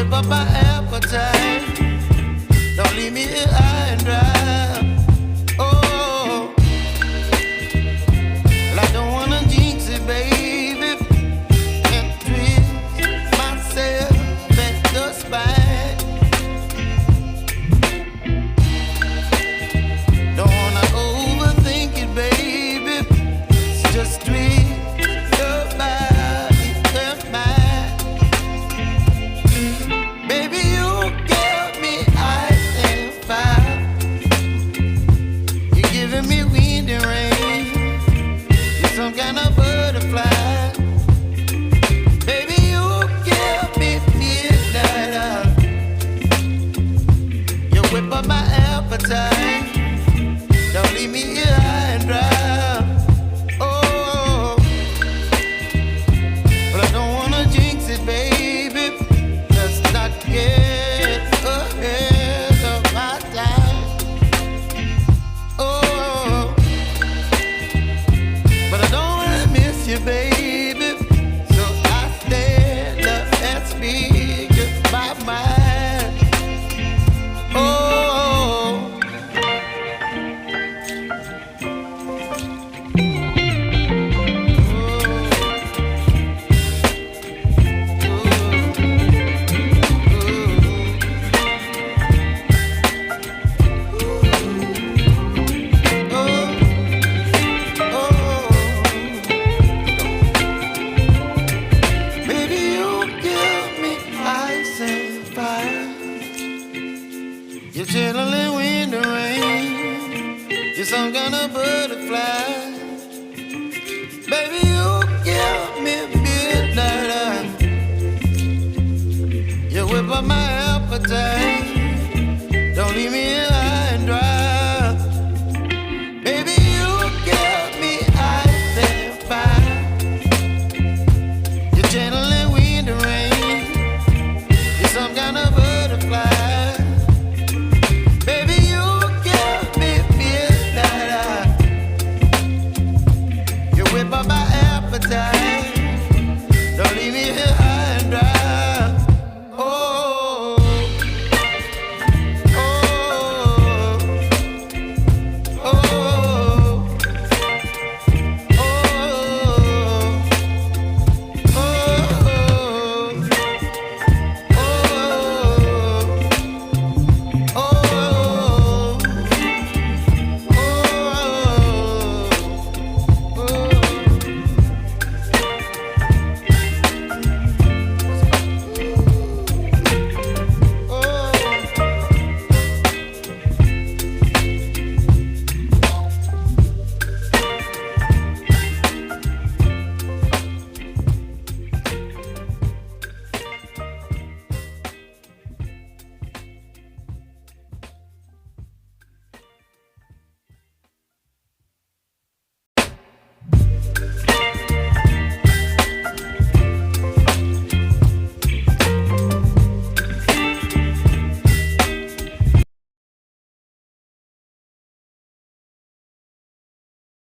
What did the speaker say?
whip up my appetite. Don't leave me here high and dry. Oh, well, I don't wanna jinx it, baby, and twist myself at the spine. Don't wanna overthink it, baby. It's just twist your body and mine. Baby, you give me ice and fire. You're giving me wind and rain. You're some kind of butterfly. Baby, you give me midnight. You whip up my appetite. Don't leave me here high and dry. Oh, but I don't wanna jinx it, baby. Let's not get ahead of my time. Oh, but I don't wanna miss you, baby. So I stand up and speak my mind. Oh. Baby, you give me ice and fire. You're chilling wind and rain. You're some kind of butterfly. Baby, you give me midnight. You whip up my appetite.